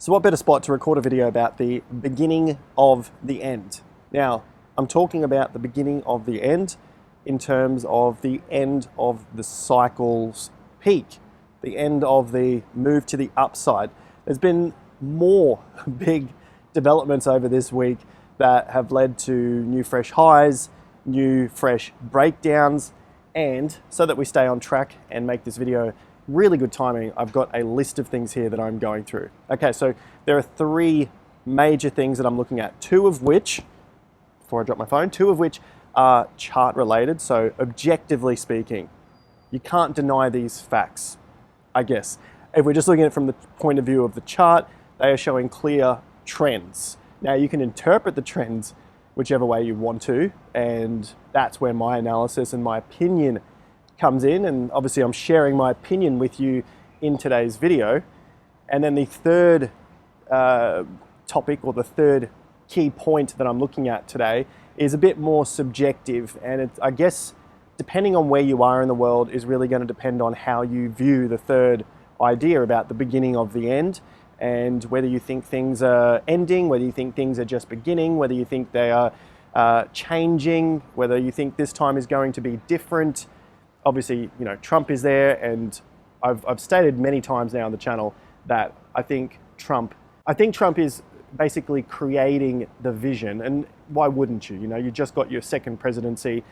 So what better spot to record a video about the beginning of the end? Now, I'm talking about the beginning of the end in terms of the end of the cycle's peak, the end of the move to the upside. There's been more big developments over this week that have led to new fresh highs, new fresh breakdowns, and so that we stay on track and make this video really good timing, I've got a list of things here that I'm going through. Okay, so there are three major things that I'm looking at, two of which, before I drop my phone, two of which are chart related. So objectively speaking, you can't deny these facts, I guess. If we're just looking at it from the point of view of the chart, they are showing clear trends. Now you can interpret the trends whichever way you want to, and that's where my analysis and my opinion comes in, and obviously I'm sharing my opinion with you in today's video. And then the third topic, or the third key point that I'm looking at today, is a bit more subjective, and it's, I guess, depending on where you are in the world, is really going to depend on how you view the third idea about the beginning of the end, and whether you think things are ending, whether you think things are just beginning, whether you think they are changing, whether you think this time is going to be different. Obviously, you know, Trump is there, and I've stated many times now on the channel that I think Trump is basically creating the vision, and why wouldn't you? You know, you just got your second presidency.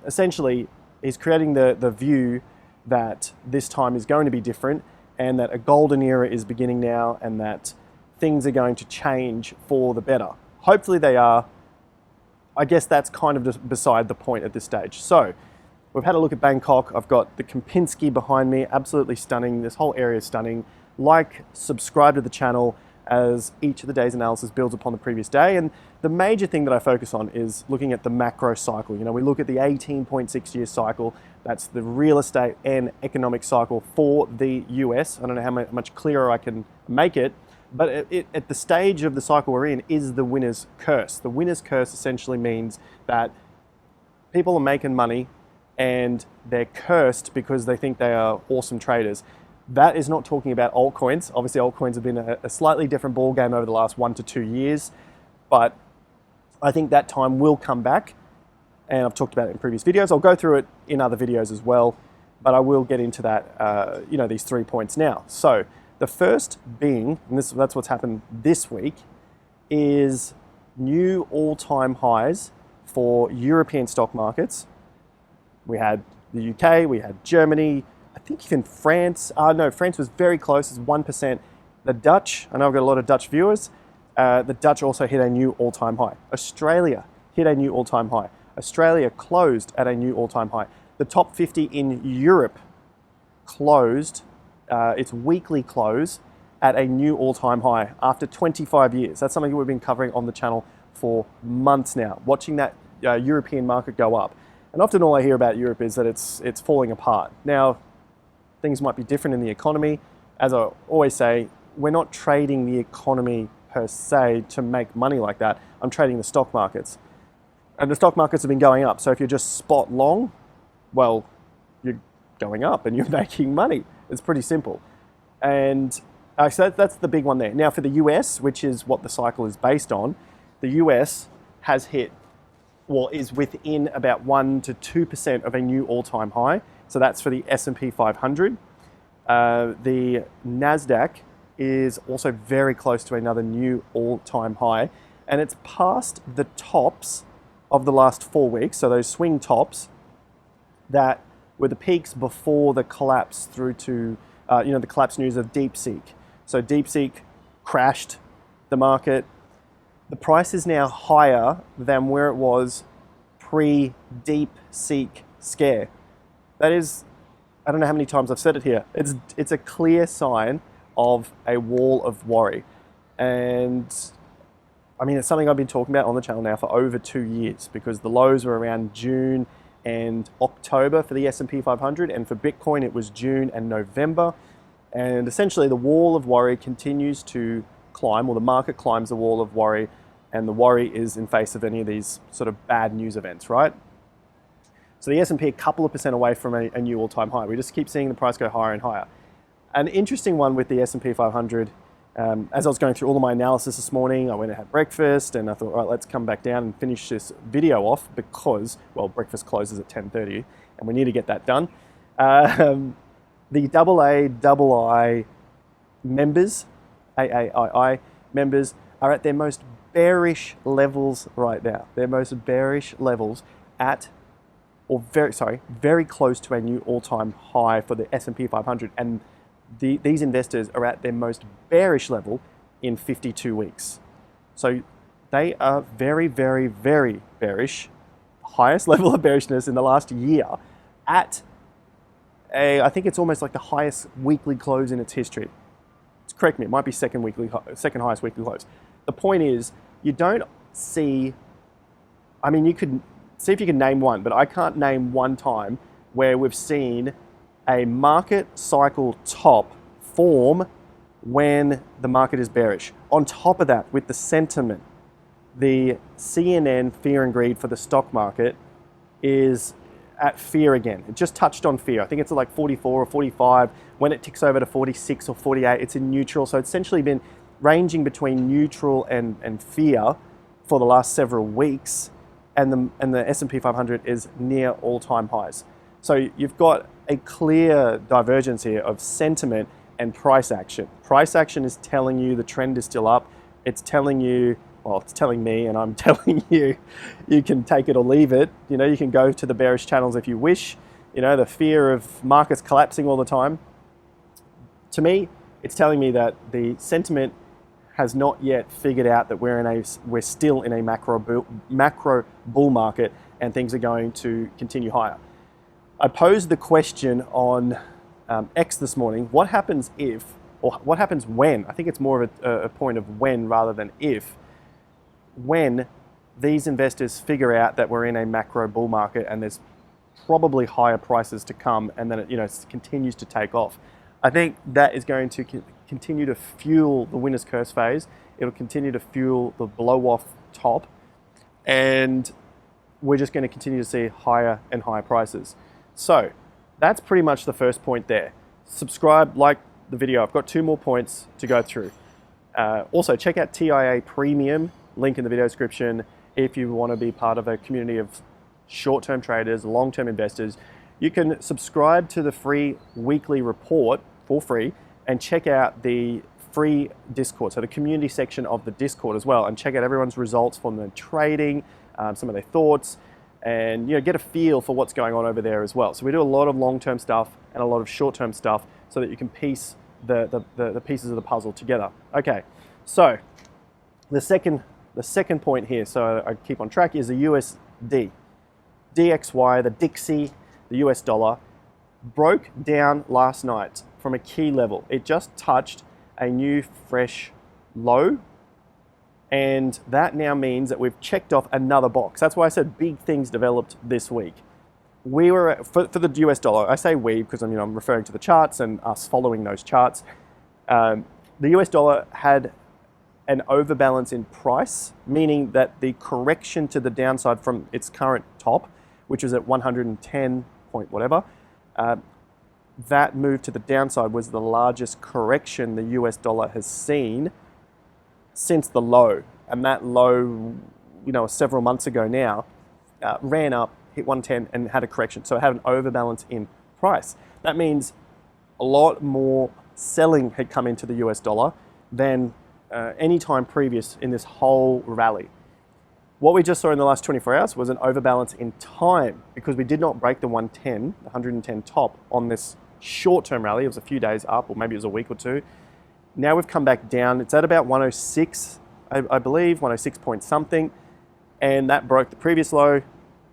Essentially, he's creating the view that this time is going to be different, and that a golden era is beginning now, and that things are going to change for the better. Hopefully they are. I guess that's kind of just beside the point at this stage. So we've had a look at Bangkok. I've got the Kempinski behind me, absolutely stunning. This whole area is stunning. Like, subscribe to the channel as each of the day's analysis builds upon the previous day. And the major thing that I focus on is looking at the macro cycle. You know, we look at the 18.6 year cycle. That's the real estate and economic cycle for the US. I don't know how much clearer I can make it, but at the stage of the cycle we're in is the winner's curse. The winner's curse essentially means that people are making money and they're cursed because they think they are awesome traders. That is not talking about altcoins. Obviously, altcoins have been a slightly different ballgame over the last 1 to 2 years, but I think that time will come back, and I've talked about it in previous videos. I'll go through it in other videos as well, but I will get into that, you know, these 3 points now. So the first being, and that's what's happened this week, is new all-time highs for European stock markets. We had the UK, we had Germany, I think even France. No, France was very close, it's 1%. The Dutch, I know I've got a lot of Dutch viewers, the Dutch also hit a new all-time high. Australia hit a new all-time high. Australia closed at a new all-time high. The top 50 in Europe closed its weekly close at a new all-time high after 25 years. That's something that we've been covering on the channel for months now, watching that European market go up. And often all I hear about Europe is that it's falling apart. Now, things might be different in the economy. As I always say, we're not trading the economy per se to make money like that. I'm trading the stock markets. And the stock markets have been going up. So if you're just spot long, well, you're going up and you're making money. It's pretty simple. And so that's the big one there. Now for the US, which is what the cycle is based on, the US has hit, well, is within about 1 to 2% of a new all-time high. So that's for the S&P 500. The NASDAQ is also very close to another new all-time high, and it's past the tops of the last 4 weeks. So those swing tops that were the peaks before the collapse through to, you know, the collapse news of DeepSeek. So DeepSeek crashed the market. The price is now higher than where it was pre-DeepSeek scare. That is, I don't know how many times I've said it here. It's a clear sign of a wall of worry. And I mean, it's something I've been talking about on the channel now for over 2 years, because the lows were around June and October for the S&P 500, and for Bitcoin it was June and November. And essentially the wall of worry continues to climb, or the market climbs the wall of worry, and the worry is in face of any of these sort of bad news events, right? So the S&P a couple of percent away from a new all-time high. We just keep seeing the price go higher and higher. An interesting one with the S&P 500 As I was going through all of my analysis this morning, I went and had breakfast, and I thought, all right, let's come back down and finish this video off because, well, breakfast closes at 10:30, and we need to get that done. The AA members, AAII members, are at their most bearish levels right now. Their most bearish levels at, or very close to a new all-time high for the S&P 500, and these investors are at their most bearish level in 52 weeks. So they are very, very, very bearish, highest level of bearishness in the last year at I think it's almost like the highest weekly close in its history. Correct me, it might be second highest weekly close. The point is, you don't see, I mean, you could see if you can name one, but I can't name one time where we've seen a market cycle top form when the market is bearish. On top of that, with the sentiment, the CNN fear and greed for the stock market is at fear again. It just touched on fear. I think it's at like 44 or 45. When it ticks over to 46 or 48, it's in neutral. So it's essentially been ranging between neutral and fear for the last several weeks. And the S&P 500 is near all-time highs. So you've got a clear divergence here of sentiment and price action. Price action is telling you the trend is still up. It's telling you, well, it's telling me, and I'm telling you, you can take it or leave it. You know, you can go to the bearish channels if you wish. You know, the fear of markets collapsing all the time. To me, it's telling me that the sentiment has not yet figured out that we're still in a macro bull market, and things are going to continue higher. I posed the question on X this morning: what happens if, or what happens when? I think it's more of a point of when rather than if. When these investors figure out that we're in a macro bull market and there's probably higher prices to come, and then it continues to take off. I think that is going to continue to fuel the winner's curse phase. It'll continue to fuel the blow-off top, and we're just going to continue to see higher and higher prices. So that's pretty much the first point there. Subscribe, like the video. I've got 2 more points to go through. Also, check out TIA Premium, link in the video description, if you want to be part of a community of short-term traders, long-term investors. You can subscribe to the free weekly report for free and check out the free Discord, so the community section of the Discord as well, and check out everyone's results from the trading, some of their thoughts, and get a feel for what's going on over there as well. So we do a lot of long-term stuff and a lot of short-term stuff so that you can piece the pieces of the puzzle together. Okay, so the second point here, so I keep on track, is the USD. DXY, the Dixie, the US dollar, broke down last night from a key level. It just touched a new fresh low, and that now means that we've checked off another box. That's why I said big things developed this week. We were, for the US dollar, I say we because I'm referring to the charts and us following those charts. The US dollar had an overbalance in price, meaning that the correction to the downside from its current top, which was at 110 point whatever, that move to the downside was the largest correction the US dollar has seen since the low. And that low, several months ago now, ran up, hit 110 and had a correction. So it had an overbalance in price. That means a lot more selling had come into the US dollar than any time previous in this whole rally. What we just saw in the last 24 hours was an overbalance in time, because we did not break the 110 top on this short-term rally. It was a few days up, or maybe it was a week or two. Now we've come back down. It's at about 106, I believe, 106 point something, and that broke the previous low.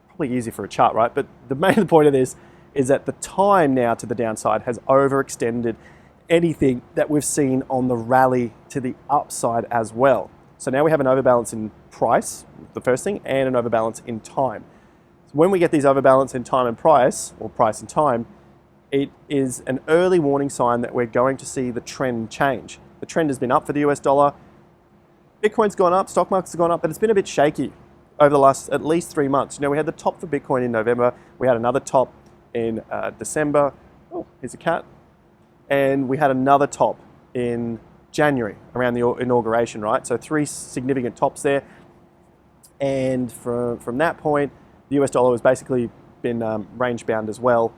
Probably easy for a chart, right? But the main point of this is that the time now to the downside has overextended anything that we've seen on the rally to the upside as well. So now we have an overbalance in price, the first thing, and an overbalance in time. So when we get these overbalance in time and price, or price and time, it is an early warning sign that we're going to see the trend change. The trend has been up for the US dollar. Bitcoin's gone up, stock markets have gone up, but it's been a bit shaky over the last at least 3 months. We had the top for Bitcoin in November. We had another top in December. Oh, here's a cat. And we had another top in January, around the inauguration, right? So 3 significant tops there. And from that point, the US dollar has basically been range bound as well.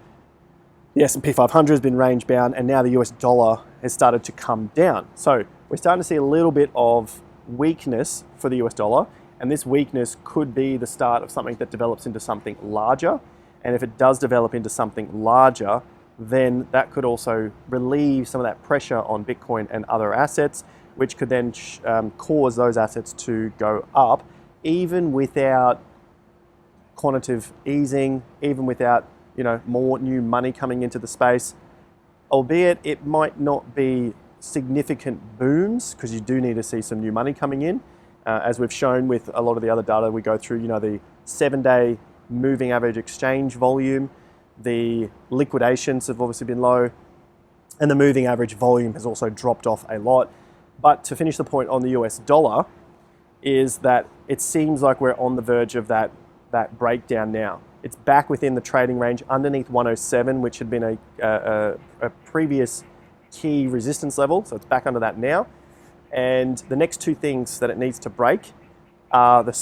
The S&P 500 has been range bound, and now the US dollar has started to come down. So we're starting to see a little bit of weakness for the US dollar, and this weakness could be the start of something that develops into something larger. And if it does develop into something larger, then that could also relieve some of that pressure on Bitcoin and other assets, which could then cause those assets to go up, even without quantitative easing, even without more new money coming into the space, albeit it might not be significant booms, because you do need to see some new money coming in, as we've shown with a lot of the other data we go through. The 7-day moving average exchange volume, the liquidations have obviously been low, and the moving average volume has also dropped off a lot. But to finish the point on the US dollar, is that it seems like we're on the verge of that breakdown now. It's back within the trading range underneath 107, which had been a previous key resistance level. So it's back under that now. And the next 2 things that it needs to break are the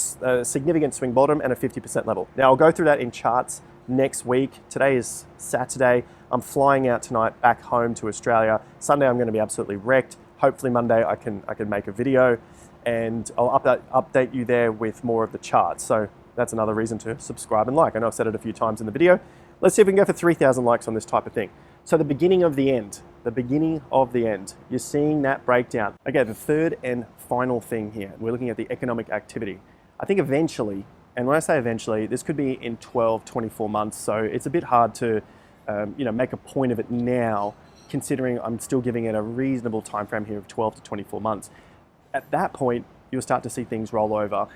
significant swing bottom and a 50% level. Now I'll go through that in charts next week. Today is Saturday. I'm flying out tonight back home to Australia. Sunday I'm going to be absolutely wrecked. Hopefully Monday I can make a video, and I'll update you there with more of the charts. So that's another reason to subscribe and like. I know I've said it a few times in the video. Let's see if we can go for 3,000 likes on this type of thing. So the beginning of the end, you're seeing that breakdown. Okay, the third and final thing here, we're looking at the economic activity. I think eventually, and when I say eventually, this could be in 12, 24 months. So it's a bit hard to make a point of it now, considering I'm still giving it a reasonable time frame here of 12 to 24 months. At that point, you'll start to see things roll over.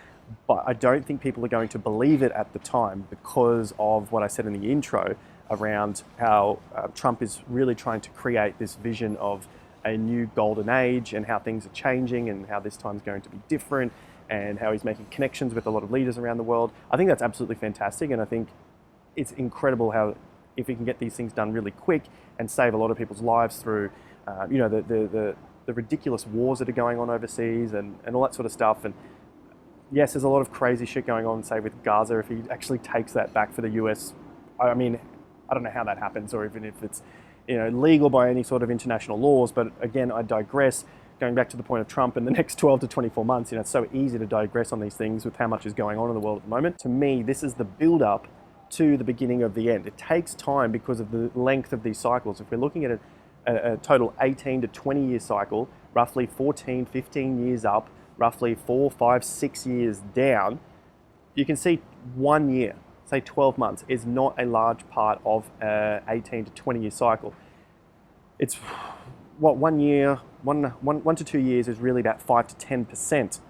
But I don't think people are going to believe it at the time, because of what I said in the intro around how Trump is really trying to create this vision of a new golden age, and how things are changing, and how this time is going to be different, and how he's making connections with a lot of leaders around the world. I think that's absolutely fantastic, and I think it's incredible how, if we can get these things done really quick and save a lot of people's lives through the ridiculous wars that are going on overseas and all that sort of stuff. And yes, there's a lot of crazy shit going on, say with Gaza. If he actually takes that back for the US, I mean, I don't know how that happens, or even if it's legal by any sort of international laws. But again, I digress. Going back to the point of Trump in the next 12 to 24 months, it's so easy to digress on these things with how much is going on in the world at the moment. To me, this is the build-up to the beginning of the end. It takes time because of the length of these cycles. If we're looking at a total 18 to 20 year cycle, roughly 14, 15 years up, roughly 4, 5, 6 years down, you can see 1 year, say 12 months, is not a large part of an 18 to 20 year cycle. It's what 1 year, 1 to 2 years is really about 5 to 10%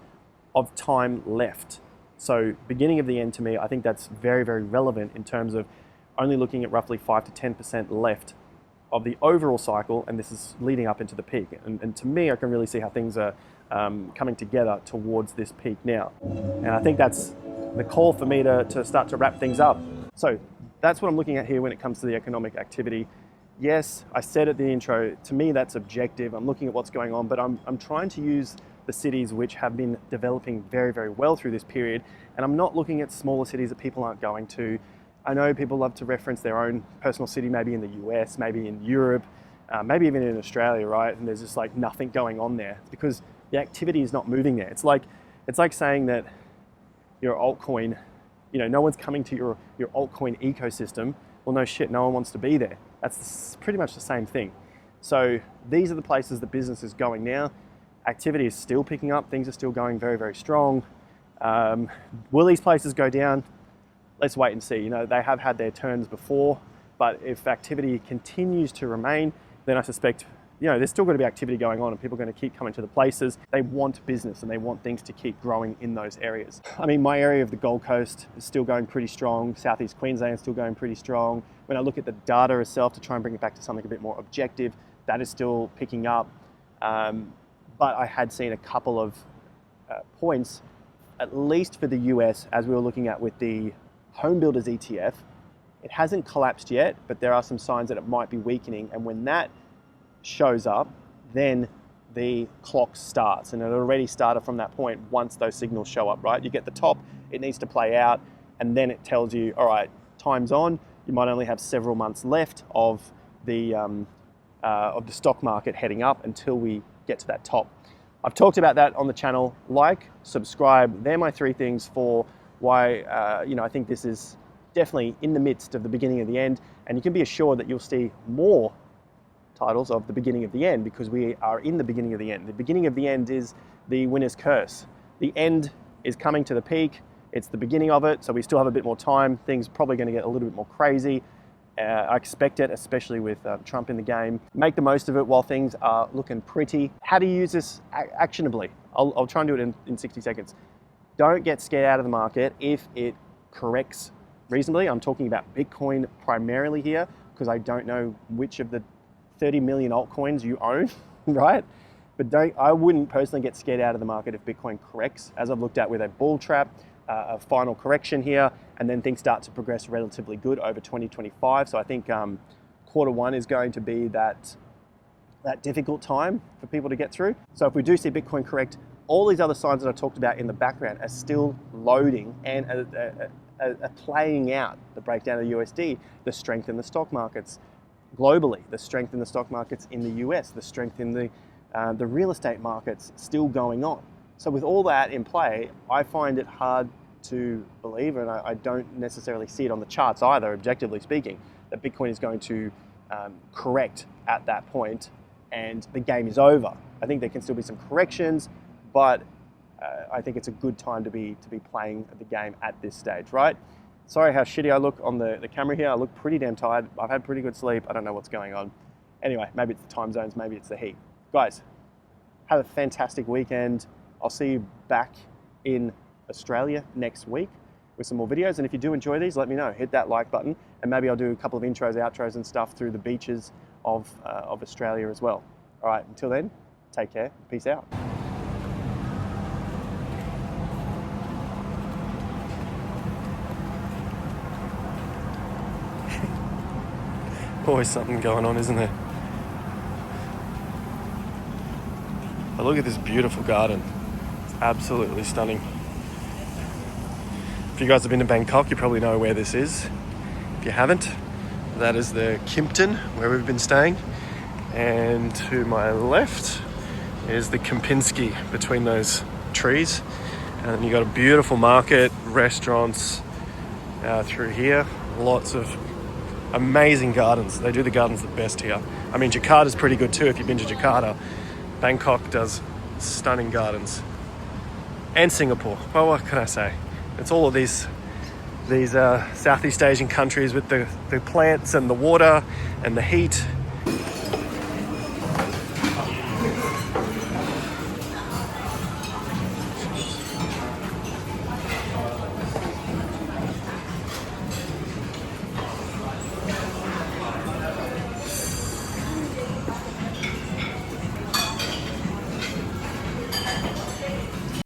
of time left. So beginning of the end, to me, I think that's very, very relevant in terms of only looking at roughly 5 to 10% left of the overall cycle, and this is leading up into the peak. And to me, I can really see how things are coming together towards this peak now. And I think that's the call for me to start to wrap things up. So that's what I'm looking at here when it comes to the economic activity. Yes, I said at the intro, to me that's objective. I'm looking at what's going on, but I'm trying to use the cities which have been developing very, very well through this period. And I'm not looking at smaller cities that people aren't going to. I know people love to reference their own personal city, maybe in the US, maybe in Europe, maybe even in Australia, right? And there's just like nothing going on there. It's because the activity is not moving there. It's like saying that your altcoin, no one's coming to your altcoin ecosystem. Well, no shit, no one wants to be there. That's pretty much the same thing. So these are the places that business is going now. Activity is still picking up. Things are still going very, very strong. Will these places go down? Let's wait and see. They have had their turns before, but if activity continues to remain, then I suspect, there's still going to be activity going on, and people are going to keep coming to the places. They want business, and they want things to keep growing in those areas. I mean, my area of the Gold Coast is still going pretty strong. Southeast Queensland is still going pretty strong. When I look at the data itself to try and bring it back to something a bit more objective, that is still picking up. But I had seen a couple of points, at least for the US, as we were looking at with the Home Builders ETF. It hasn't collapsed yet, but there are some signs that it might be weakening. And when that shows up, then the clock starts, and it already started from that point once those signals show up, right? You get the top, it needs to play out, and then it tells you, all right, time's on. You might only have several months left of the stock market heading up until we get to that top. I've talked about that on the channel. Like, subscribe. They're my 3 things for why I think this is definitely in the midst of the beginning of the end, and you can be assured that you'll see more titles of the beginning of the end, because we are in the beginning of the end. The beginning of the end is the winner's curse. The end is coming to the peak. It's the beginning of it, so we still have a bit more time. Things are probably going to get a little bit more crazy. I expect it, especially with Trump in the game. Make the most of it while things are looking pretty. How do you use this actionably? I'll try and do it in 60 seconds. Don't get scared out of the market if it corrects reasonably. I'm talking about Bitcoin primarily here, because I don't know which of the 30 million altcoins you own, right? But I wouldn't personally get scared out of the market if Bitcoin corrects, as I've looked at with a bull trap, a final correction here, and then things start to progress relatively good over 2025. So I think Q1 is going to be that difficult time for people to get through. So if we do see Bitcoin correct, all these other signs that I talked about in the background are still loading and are playing out the breakdown of the USD, the strength in the stock markets globally, the strength in the stock markets in the US, the strength in the real estate markets still going on. So with all that in play, I find it hard to believe, and I don't necessarily see it on the charts either, objectively speaking, that Bitcoin is going to correct at that point and the game is over. I think there can still be some corrections, but I think it's a good time to be playing the game at this stage, right? Sorry how shitty I look on the camera here. I look pretty damn tired. I've had pretty good sleep. I don't know what's going on. Anyway, maybe it's the time zones, maybe it's the heat. Guys, have a fantastic weekend. I'll see you back in Australia next week with some more videos. And if you do enjoy these, let me know. Hit that like button, and maybe I'll do a couple of intros, outros and stuff through the beaches of Australia as well. All right, until then, take care. Peace out. Always something going on, isn't there? But look at this beautiful garden. It's absolutely stunning. If you guys have been to Bangkok, you probably know where this is. If you haven't, that is the Kimpton, where we've been staying. And to my left is the Kempinski between those trees. And then you got a beautiful market, restaurants through here. Lots of amazing gardens. They do the gardens the best here. I mean, Jakarta's pretty good too if you've been to Jakarta. Bangkok does stunning gardens. And Singapore. Well, what can I say? It's all of these Southeast Asian countries with the plants and the water and the heat